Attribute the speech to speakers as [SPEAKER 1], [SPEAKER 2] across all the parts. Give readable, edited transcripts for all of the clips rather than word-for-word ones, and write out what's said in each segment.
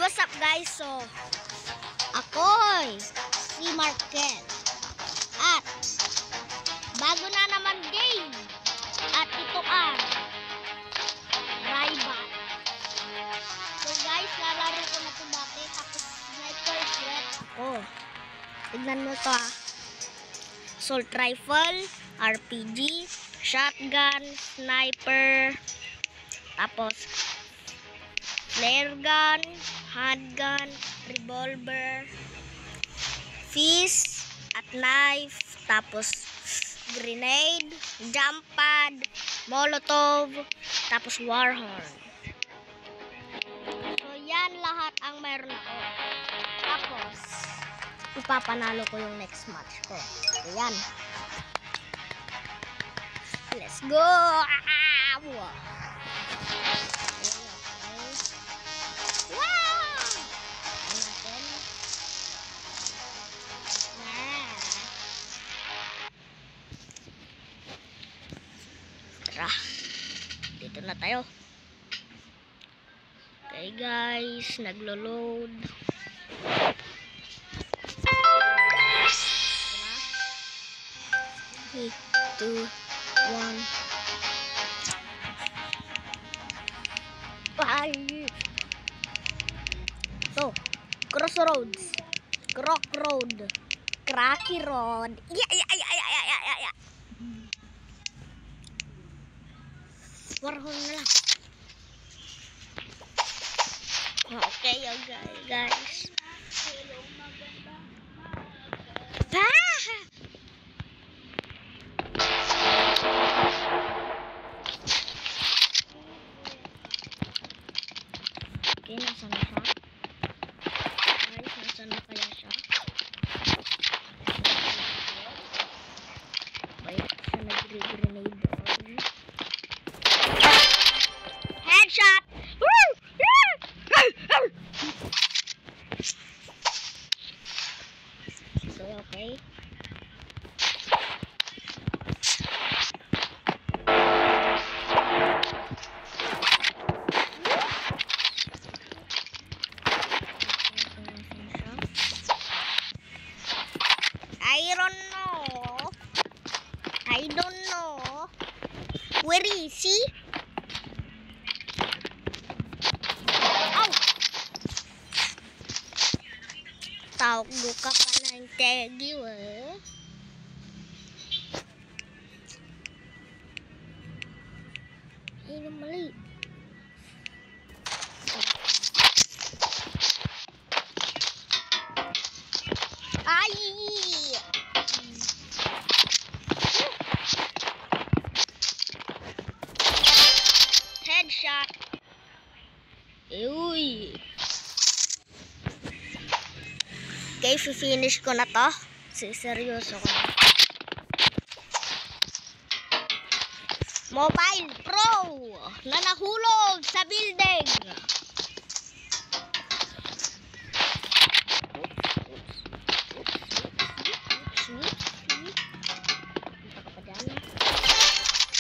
[SPEAKER 1] what's up guys? So, ako'y si Markel. At, bago na naman game. At ito ang Rayban. So guys, lalaro ko na ito dati. Tapos sniper threat ako. Tignan mo ito ah. Assault rifle, RPG, shotgun, sniper, tapos flare gun, handgun, revolver, fist at knife, tapos grenade, jump pad, molotov, tapos warhorn. So yan lahat ang meron ako. Tapos ipapanalo ko yung next match ko. So yan. Let's go! Wow! Tara, dito na tayo. Okay guys, naglo-load. 3, 2, 1. So, crossroads, croc road, cracky road. Yeah. Warhol na lang. Okay, guys. Okay, nasa na siya? Guys, nasa na kaya siya? Wait, siya nag-grenade doon. Headshot! Woo! Okay. I don't know. Where is he? Ow! Tawag ka pa ng tegi, eh. Ay, mali. Ay! Headshot. Uy. Okay, finish ko na to. Seryoso ko na. Mobile Pro na nahulog sa building.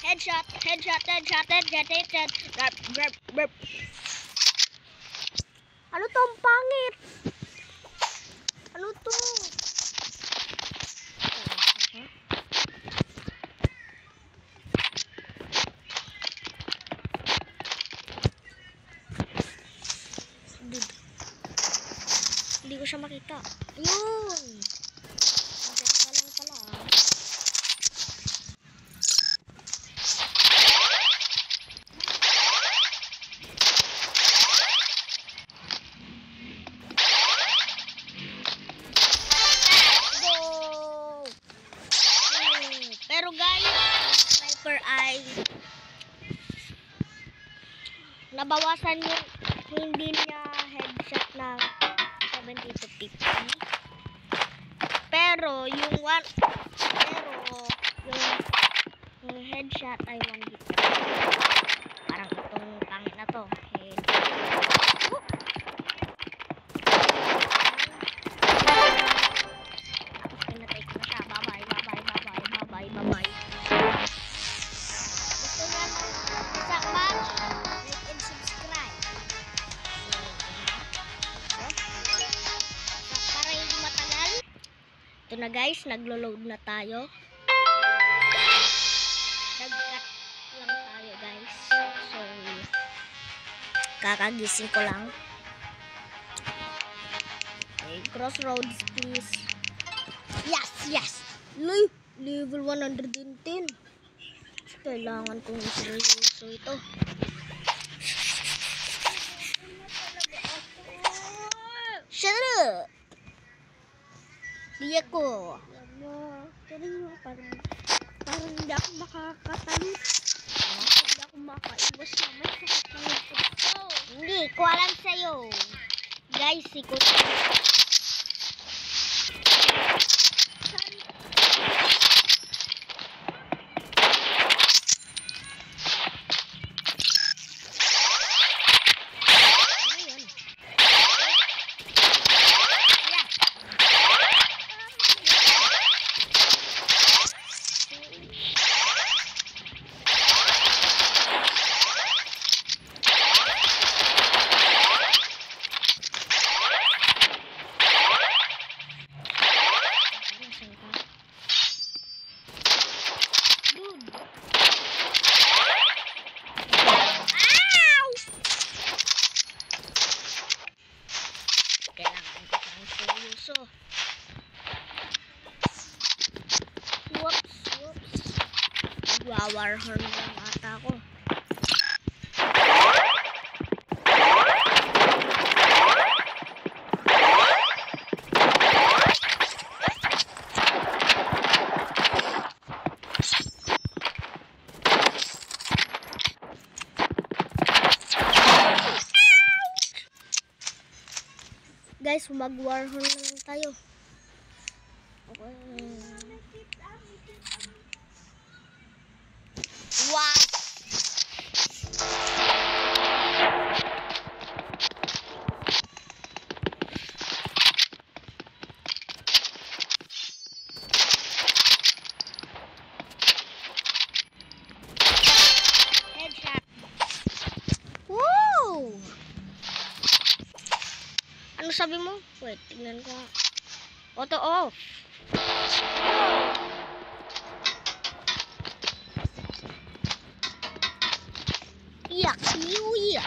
[SPEAKER 1] Headshot. Grab. Ano to? Ang pangit. Ano to? Hindi ko siya makita. Ayun. Lang pala. Pero guys, sniper ay nabawasan yung hindi niya headshot na 70 to 50. Pero yung headshot ay 1 hit. Parang itong pangit na to. Bye-bye. Gusto nyo ng isang match? Like and subscribe. Ito na guys, naglo-load na tayo. Nag-cut lang tayo guys. So, kakagising ko lang. Okay, crossroads please. Yes, yes! Level 110. Kailangan kong seryoso ito. Shut up! Di ako.
[SPEAKER 2] Parang hindi ako makakatalon. Hindi ako makaiwas naman sa katalon ko.
[SPEAKER 1] Hindi ko alam sa'yo. Guys, ikot. Warhorn lang ata ako. Guys, mag-warhorn lang tayo. Okay. Wow! Headshot. Woo! Ano sabi mo? Wait, tingnan ko. Auto off. Yak, iya.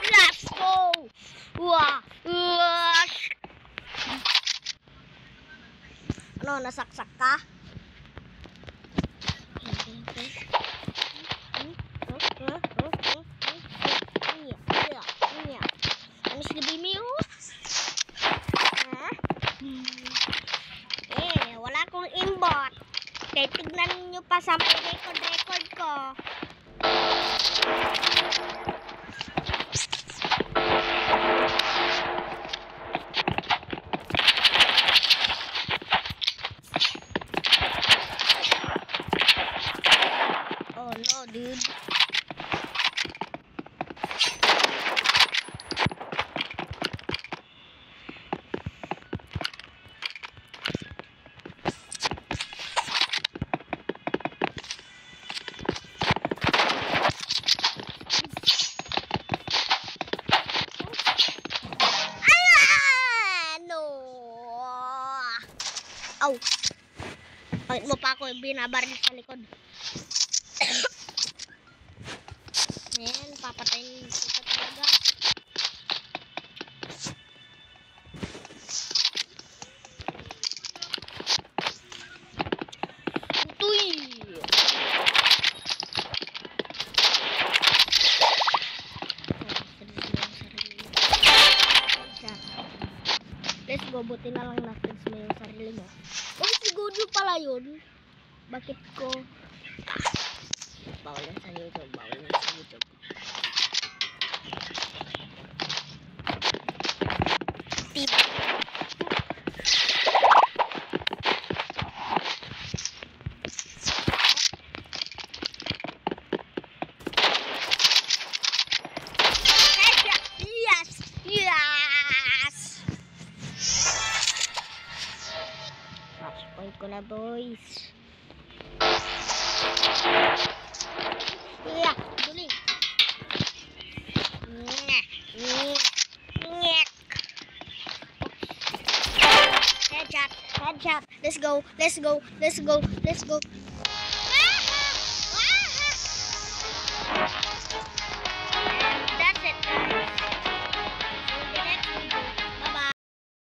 [SPEAKER 1] Let's go. Wah. Ano, nasaksak ka? Ano si Bimi? Wala akong aimbot. Okay, tignan nyo pa sa may record ko. Oh no, dude. Aw! Bakit mo pa ako binabaril sa likod? Man, papatayin kita talaga. Utoy! Let's go, buti na lang na-fix mo yung sarili mo. Oh, siguro pala yun. Bakit ko? Bawal yan sa YouTube. Bawal yan sa YouTube. Tip. Yes! Yes! Match point ko na, boys. Yeah, duling. mag-shot. Let's go, let's go, let's go, let's go.